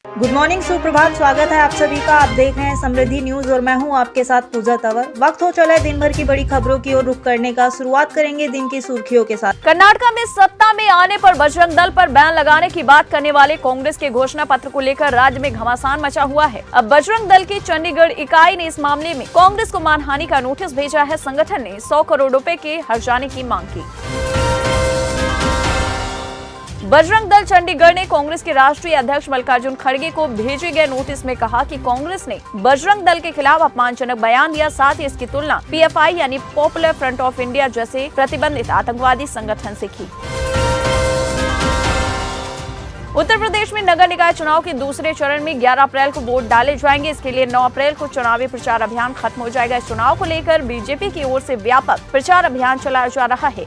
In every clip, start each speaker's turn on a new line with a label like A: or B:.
A: Good morning, सुप्रभात। स्वागत है आप सभी का। आप देख रहे हैं समृद्धि न्यूज और मैं हूं आपके साथ पूजा तंवर। वक्त हो चला है दिन भर की बड़ी खबरों की ओर रुख करने का। शुरुआत करेंगे दिन की सुर्खियों के साथ।
B: कर्नाटक में सत्ता में आने पर बजरंग दल पर बैन लगाने की बात करने वाले कांग्रेस के घोषणा पत्र को लेकर राज्य में घमासान मचा हुआ है। अब बजरंग दल की चंडीगढ़ इकाई ने इस मामले में कांग्रेस को मानहानि का नोटिस भेजा है। संगठन ने 100 करोड़ रुपए के हर्जाने की मांग की। बजरंग दल चंडीगढ़ ने कांग्रेस के राष्ट्रीय अध्यक्ष मल्लिकार्जुन खड़गे को भेजे गए नोटिस में कहा कि कांग्रेस ने बजरंग दल के खिलाफ अपमानजनक बयान दिया। साथ ही इसकी तुलना पीएफआई यानी पॉपुलर फ्रंट ऑफ इंडिया जैसे प्रतिबंधित आतंकवादी संगठन से की। उत्तर प्रदेश में नगर निकाय चुनाव के दूसरे चरण में 11 अप्रैल को वोट डाले जाएंगे। इसके लिए 9 अप्रैल को चुनावी प्रचार अभियान खत्म हो जाएगा। इस चुनाव को लेकर बीजेपी की ओर से व्यापक प्रचार अभियान चलाया जा रहा है।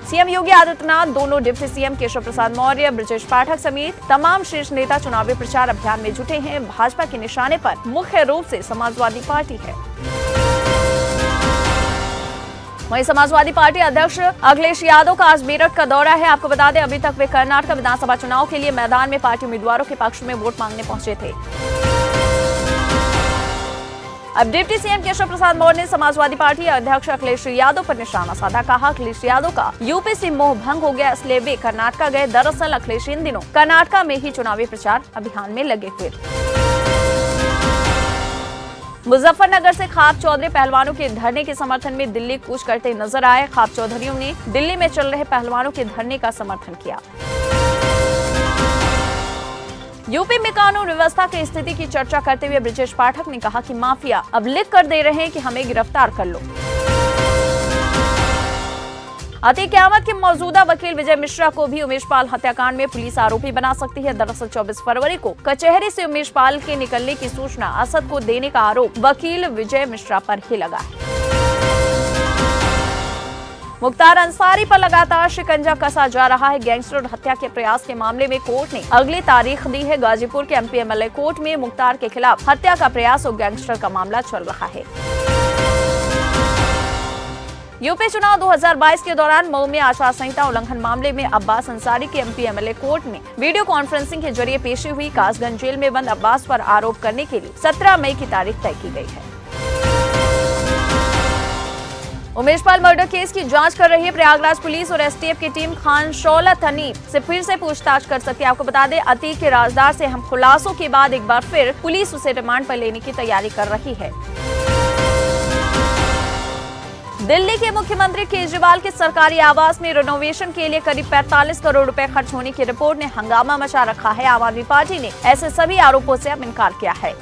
B: सीएम योगी आदित्यनाथ, दोनों डिप्टी सीएम केशव प्रसाद मौर्य, ब्रजेश पाठक समेत तमाम शीर्ष नेता चुनावी प्रचार अभियान में जुटे हैं। भाजपा के निशाने पर मुख्य रूप से समाजवादी पार्टी है। वहीं समाजवादी पार्टी अध्यक्ष अखिलेश यादव का आज मेरठ का दौरा है। आपको बता दें, अभी तक वे कर्नाटक विधानसभा चुनाव के लिए मैदान में पार्टी उम्मीदवारों के पक्ष में वोट मांगने पहुंचे थे। अब डिप्टी सीएम केशव प्रसाद मौर्य ने समाजवादी पार्टी अध्यक्ष अखिलेश यादव पर निशाना साधा। कहा, अखिलेश यादव का यूपी से मोह भंग हो गया, इसलिए वे कर्नाटक गए। दरअसल अखिलेश इन दिनों कर्नाटक में ही चुनावी प्रचार अभियान में लगे हुए। मुजफ्फरनगर से खाप चौधरी पहलवानों के धरने के समर्थन में दिल्ली कूच करते नजर आए। खाप चौधरियों ने दिल्ली में चल रहे पहलवानों के धरने का समर्थन किया। यूपी में कानून व्यवस्था की स्थिति की चर्चा करते हुए ब्रजेश पाठक ने कहा कि माफिया अब लिख कर दे रहे हैं कि हमें गिरफ्तार कर लो। अतीक अहमद के मौजूदा वकील विजय मिश्रा को भी उमेश पाल हत्याकांड में पुलिस आरोपी बना सकती है। दरअसल 24 फरवरी को कचहरी से उमेश पाल के निकलने की सूचना असद को देने का आरोप वकील विजय मिश्रा पर ही लगा है। मुख्तार अंसारी पर लगातार शिकंजा कसा जा रहा है। गैंगस्टर हत्या के प्रयास के मामले में कोर्ट ने अगली तारीख दी है। गाजीपुर के एमपी एमएलए कोर्ट में मुख्तार के खिलाफ हत्या का प्रयास और गैंगस्टर का मामला चल रहा है। यूपी चुनाव 2022 के दौरान मऊ में आचार संहिता उल्लंघन मामले में अब्बास अंसारी की एमपी एमएलए कोर्ट में वीडियो कॉन्फ्रेंसिंग के जरिए पेशी हुई। कासगंज जेल में बंद अब्बास पर आरोप करने के लिए 17 मई की तारीख तय की गई है। उमेश पाल मर्डर केस की जांच कर रही है प्रयागराज पुलिस और एसटीएफ की टीम खानशौला तनीब से फिर से पूछताछ कर सकती है। आपको बता दें, अतीक के राजदार से हम खुलासों के बाद एक बार फिर पुलिस उसे रिमांड पर लेने की तैयारी कर रही है। दिल्ली के मुख्यमंत्री केजरीवाल के सरकारी आवास में रिनोवेशन के लिए करीब 45 करोड़ रुपए खर्च होने की रिपोर्ट ने हंगामा मचा रखा है। आम आदमी पार्टी ने ऐसे सभी आरोपों से अब इनकार किया है।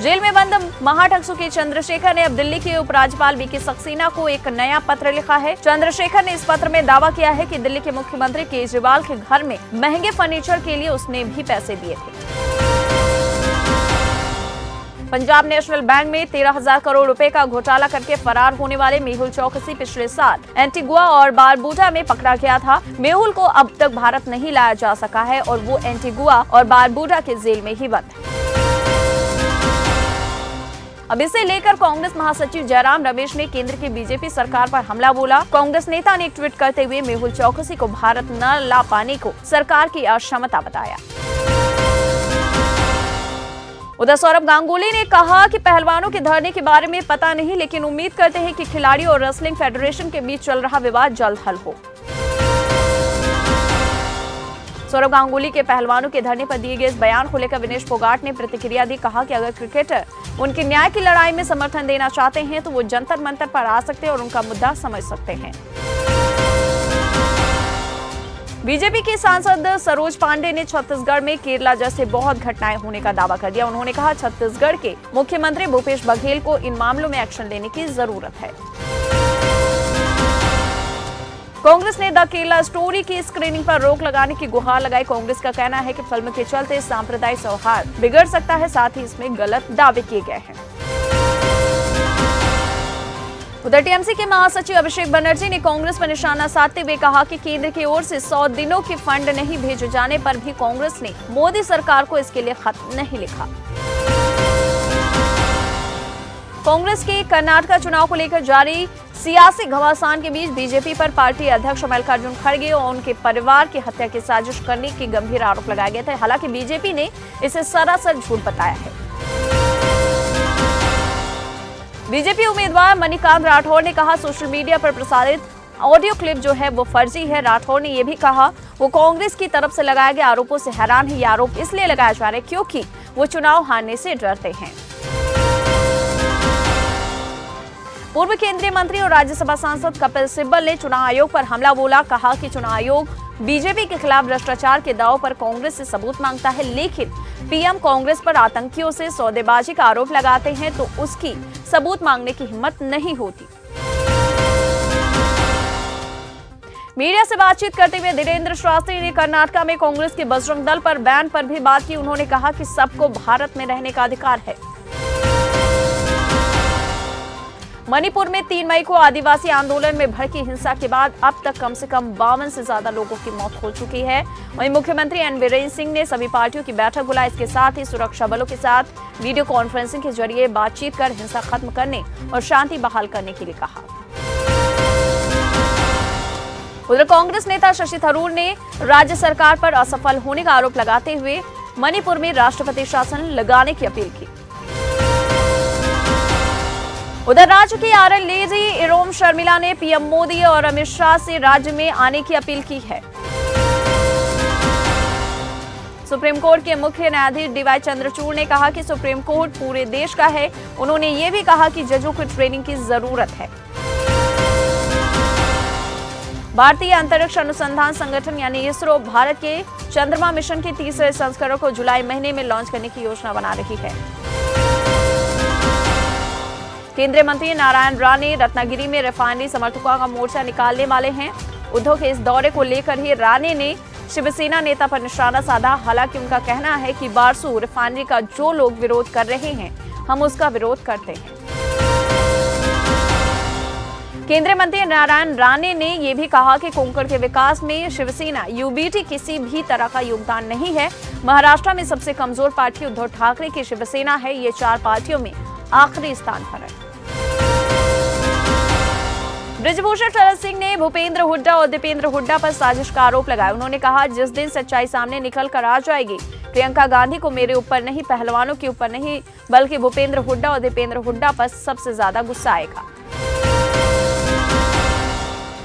B: जेल में बंद महाठगसू के चंद्रशेखर ने अब दिल्ली के उपराज्यपाल वीके सक्सेना को एक नया पत्र लिखा है। चंद्रशेखर ने इस पत्र में दावा किया है कि दिल्ली के मुख्यमंत्री केजरीवाल के घर में महंगे फर्नीचर के लिए उसने भी पैसे दिए थे। पंजाब नेशनल बैंक में 13,000 करोड़ रुपए का घोटाला करके फरार होने वाले मेहुल चौकसी पिछले साल एंटीगुआ और बारबूडा में पकड़ा गया था। मेहुल को अब तक भारत नहीं लाया जा सका है और वो एंटीगुआ और बारबूडा के जेल में ही बंद है। अब इसे लेकर कांग्रेस महासचिव जयराम रमेश ने केंद्र की बीजेपी सरकार पर हमला बोला। कांग्रेस नेता ने एक ट्वीट करते हुए मेहुल चौकसी को भारत न ला पाने को सरकार की अक्षमता बताया। उधर सौरभ गांगुली ने कहा कि पहलवानों के धरने के बारे में पता नहीं, लेकिन उम्मीद करते हैं कि खिलाड़ियों और रेसलिंग फेडरेशन के बीच चल रहा विवाद जल्द हल हो। सौरभ गांगुली के पहलवानों के धरने पर दिए गए इस बयान को लेकर विनेश फोगाट ने प्रतिक्रिया दी। कहा कि अगर क्रिकेटर उनकी न्याय की लड़ाई में समर्थन देना चाहते हैं तो वो जंतर मंतर पर आ सकते हैं और उनका मुद्दा समझ सकते हैं। बीजेपी की सांसद सरोज पांडे ने छत्तीसगढ़ में केरला जैसे बहुत घटनाएं होने का दावा कर दिया। उन्होंने कहा, छत्तीसगढ़ के मुख्यमंत्री भूपेश बघेल को इन मामलों में एक्शन लेने की जरूरत है। कांग्रेस ने द केरला स्टोरी की स्क्रीनिंग पर रोक लगाने की गुहार लगाई। कांग्रेस का कहना है कि फिल्म के चलते सांप्रदायिक सौहार्द बिगड़ सकता है, साथ ही इसमें गलत दावे किए गए हैं। उधर टीएमसी के महासचिव अभिषेक बनर्जी ने कांग्रेस पर निशाना साधते हुए कहा कि केंद्र की ओर से 100 दिनों के फंड नहीं भेजे जाने पर भी कांग्रेस ने मोदी सरकार को इसके लिए खत नहीं लिखा। कांग्रेस के कर्नाटक चुनाव को लेकर जारी सियासी घमासान के बीच बीजेपी पर पार्टी अध्यक्ष मल्लिकार्जुन खड़गे और उनके परिवार की हत्या की साजिश करने के गंभीर आरोप लगाए गए थे। हालांकि बीजेपी ने इसे सरासर झूठ बताया है। बीजेपी उम्मीदवार मणिकांत राठौर ने कहा, सोशल मीडिया पर प्रसारित ऑडियो क्लिप जो है वो फर्जी है। राठौर ने यह भी कहा वो कांग्रेस की तरफ से लगाए गए आरोपों से हैरान है। ये आरोप इसलिए लगाया जा रहा है क्योंकि वो चुनाव हारने से डरते हैं। पूर्व केंद्रीय मंत्री और राज्यसभा सांसद कपिल सिब्बल ने चुनाव आयोग पर हमला बोला। कहा कि चुनाव आयोग बीजेपी के खिलाफ भ्रष्टाचार के दाव पर कांग्रेस से सबूत मांगता है, लेकिन पीएम कांग्रेस पर आतंकियों से सौदेबाजी का आरोप लगाते हैं तो उसकी सबूत मांगने की हिम्मत नहीं होती। मीडिया से बातचीत करते हुए धीरेन्द्र शास्त्री ने कर्नाटक में कांग्रेस के बजरंग दल पर बैन पर भी बात की। उन्होंने कहा कि सबको भारत में रहने का अधिकार है। मणिपुर में 3 मई को आदिवासी आंदोलन में भड़की हिंसा के बाद अब तक कम से कम 52 से ज्यादा लोगों की मौत हो चुकी है। वहीं मुख्यमंत्री एन बीरेन सिंह ने सभी पार्टियों की बैठक बुलाई। इसके साथ ही सुरक्षा बलों के साथ वीडियो कॉन्फ्रेंसिंग के जरिए बातचीत कर हिंसा खत्म करने और शांति बहाल करने के लिए कहा। उधर कांग्रेस नेता शशि थरूर ने राज्य सरकार पर असफल होने का आरोप लगाते हुए मणिपुर में राष्ट्रपति शासन लगाने की अपील की। उधर राज्य की आरएल लेडी इरोम शर्मिला ने पीएम मोदी और अमित शाह से राज्य में आने की अपील की है। सुप्रीम कोर्ट के मुख्य न्यायाधीश डीवाई चंद्रचूड़ ने कहा कि सुप्रीम कोर्ट पूरे देश का है। उन्होंने ये भी कहा कि जजों को ट्रेनिंग की जरूरत है। भारतीय अंतरिक्ष अनुसंधान संगठन यानी इसरो भारत के चंद्रमा मिशन के तीसरे संस्करण को जुलाई महीने में लॉन्च करने की योजना बना रही है। केंद्रीय मंत्री नारायण राणे रत्नागिरी में रिफाइनरी समर्थकों का मोर्चा निकालने वाले हैं। उद्धव के इस दौरे को लेकर ही राणे ने शिवसेना नेता पर निशाना साधा। हालांकि उनका कहना है कि बारसू रिफाइनरी का जो लोग विरोध कर रहे हैं, हम उसका विरोध करते हैं। केंद्रीय मंत्री नारायण राणे ने यह भी कहा कि कोंकण के विकास में शिवसेना यूबीटी किसी भी तरह का योगदान नहीं है। महाराष्ट्र में सबसे कमजोर पार्टी उद्धव ठाकरे की शिवसेना है। ये 4 पार्टियों में आखिरी स्थान पर है। बृजभूषण शरण सिंह ने भूपेंद्र हुड्डा और दीपेंद्र हुड्डा पर साजिश का आरोप लगाया। उन्होंने कहा, जिस दिन सच्चाई सामने निकल कर आ जाएगी, प्रियंका गांधी को मेरे ऊपर नहीं, पहलवानों के ऊपर नहीं, बल्कि भूपेंद्र हुड्डा और दीपेंद्र हुड्डा पर सबसे ज्यादा गुस्सा आएगा।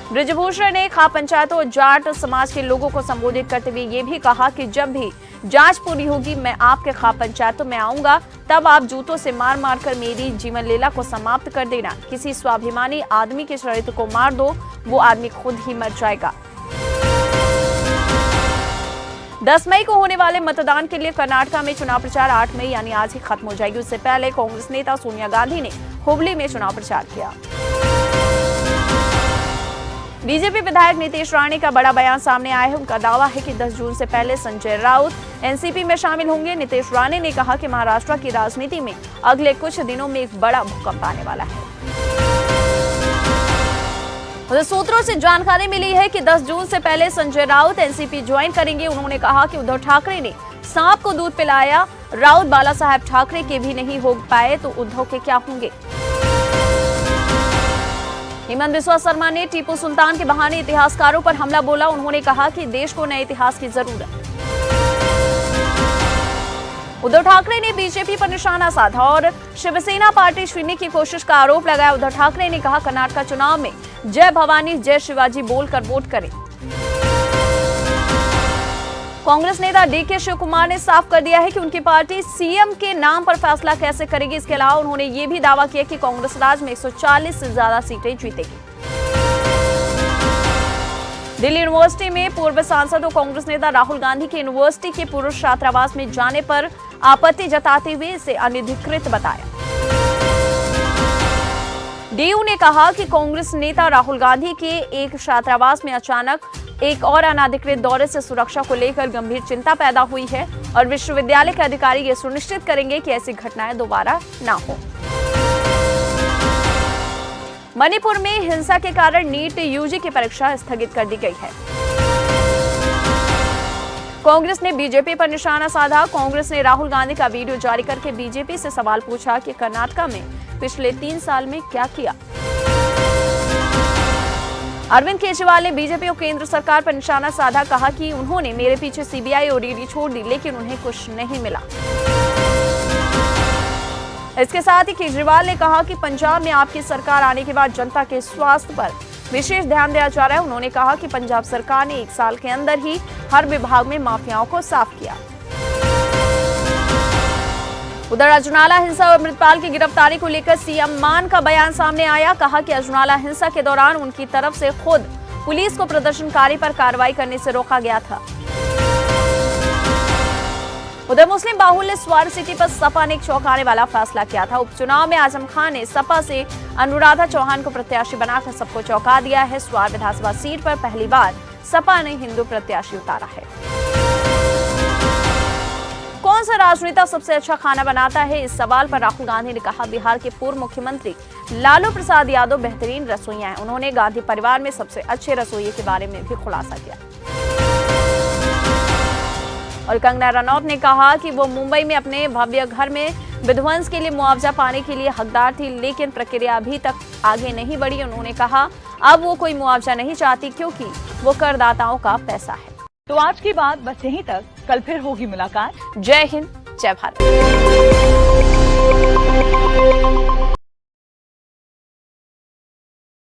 B: बृजभूषण ने खाप पंचायतों और जाट समाज के लोगों को संबोधित करते हुए ये भी कहा कि जब भी जांच पूरी होगी, मैं आपके खाप पंचायतों में आऊंगा, तब आप जूतों से मार मार कर मेरी जीवन लीला को समाप्त कर देना। किसी स्वाभिमानी आदमी के चरित्र को मार दो, वो आदमी खुद ही मर जाएगा। 10 मई को होने वाले मतदान के लिए कर्नाटक में चुनाव प्रचार 8 मई यानी आज ही खत्म हो जाएगी। उससे पहले कांग्रेस नेता सोनिया गांधी ने हुबली में चुनाव प्रचार किया। बीजेपी विधायक नीतीश राणे का बड़ा बयान सामने आया है। उनका दावा है कि 10 जून से पहले संजय राउत एनसीपी में शामिल होंगे। नीतीश राणे ने कहा कि महाराष्ट्र की राजनीति में अगले कुछ दिनों में एक बड़ा भूकंप आने वाला है। उधर सूत्रों से जानकारी मिली है कि 10 जून से पहले संजय राउत एनसीपी ज्वाइन करेंगे। उन्होंने कहा कि उद्धव ठाकरे ने सांप को दूध पिलाया, राउत बाला साहेब ठाकरे के भी नहीं हो पाए तो उद्धव के क्या होंगे। हेमंत बिस्वा शर्मा ने टीपू सुल्तान के बहाने इतिहासकारों पर हमला बोला। उन्होंने कहा कि देश को नए इतिहास की जरूरत। उद्धव ठाकरे ने बीजेपी पर निशाना साधा और शिवसेना पार्टी छीनने की कोशिश का आरोप लगाया। उद्धव ठाकरे ने कहा, कर्नाटक चुनाव में जय भवानी जय शिवाजी बोलकर वोट करें। कांग्रेस नेता डीके शिव कुमार ने साफ कर दिया है कि उनकी पार्टी सीएम के नाम पर फैसला कैसे करेगी। इसके अलावा उन्होंने ये भी दावा किया कि कांग्रेस राज्य में 140 से ज्यादा सीटें जीतेगी। दिल्ली यूनिवर्सिटी में पूर्व सांसद और कांग्रेस नेता राहुल गांधी के यूनिवर्सिटी के पूर्व छात्रावास में जाने पर आपत्ति जताते हुए इसे अनधिकृत बताया। डीयू ने कहा कि कांग्रेस नेता राहुल गांधी के एक छात्रावास में अचानक एक और अनाधिकृत दौरे से सुरक्षा को लेकर गंभीर चिंता पैदा हुई है और विश्वविद्यालय के अधिकारी ये सुनिश्चित करेंगे कि ऐसी घटनाएं दोबारा न हो। मणिपुर में हिंसा के कारण नीट यूजी की परीक्षा स्थगित कर दी गई है। कांग्रेस ने बीजेपी पर निशाना साधा। कांग्रेस ने राहुल गांधी का वीडियो जारी करके बीजेपी से सवाल पूछा कि कर्नाटक में पिछले 3 साल में क्या किया। अरविंद केजरीवाल ने बीजेपी और केंद्र सरकार पर निशाना साधा, कहा कि उन्होंने मेरे पीछे सीबीआई और ईडी छोड़ दी लेकिन उन्हें कुछ नहीं मिला। इसके साथ ही केजरीवाल ने कहा कि पंजाब में आपकी सरकार आने के बाद जनता के स्वास्थ्य पर विशेष ध्यान दिया जा रहा है। उन्होंने कहा कि पंजाब सरकार ने 1 साल के अंदर ही हर विभाग में माफियाओं को साफ किया। उधर अजनाला हिंसा और अमृतपाल की गिरफ्तारी को लेकर सीएम मान का बयान सामने आया। कहा कि अजनाला हिंसा के दौरान उनकी तरफ से खुद पुलिस को प्रदर्शनकारी पर कार्रवाई करने से रोका गया था। उधर मुस्लिम बाहुल्य स्वार सिटी पर सपा ने एक चौंकाने वाला फैसला किया था। उपचुनाव में आजम खान ने सपा से अनुराधा चौहान को प्रत्याशी बनाकर सबको चौंका दिया है। स्वार विधानसभा सीट पर पहली बार सपा ने हिंदू प्रत्याशी उतारा है। कौन सा राजनेता सबसे अच्छा खाना बनाता है, इस सवाल पर राहुल गांधी ने कहा बिहार के पूर्व मुख्यमंत्री लालू प्रसाद यादव बेहतरीन रसोइया हैं। उन्होंने गांधी परिवार में सबसे अच्छे रसोइये के बारे में भी खुलासा किया। और कंगना रनौत ने कहा कि वो मुंबई में अपने भव्य घर में विध्वंस के लिए मुआवजा पाने के लिए हकदार थी, लेकिन प्रक्रिया अभी तक आगे नहीं बढ़ी। उन्होंने कहा अब वो कोई मुआवजा नहीं चाहती क्योंकि वो करदाताओं का पैसा है।
C: तो आज की बात बस यहीं तक, कल फिर होगी मुलाकात।
B: जय हिंद, जय भारत।